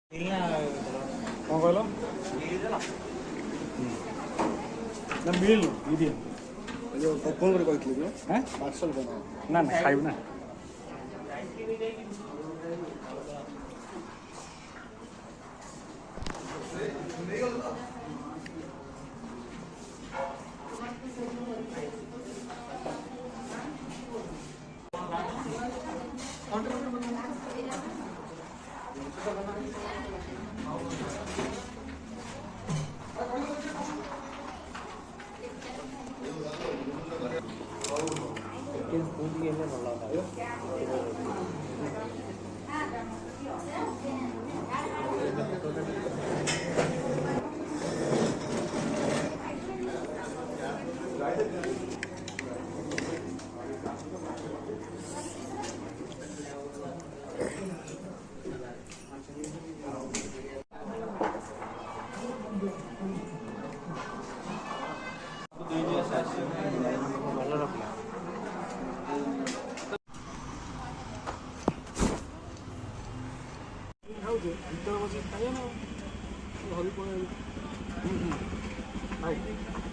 କ'ଣ କହିଲ ନା ମିଳିଲୁ ବିରିୟାନୀ ଯେଉଁ କ'ଣ କରି କହିଥିଲି କି ହାଁ ପାର୍ସଲ କ'ଣ ନା ନା ଖାଇବୁ ନା ଭିତରେ ବସିକି ଖାଇବା ନା ଘରକୁ ପଳେଇବି ଭାଇ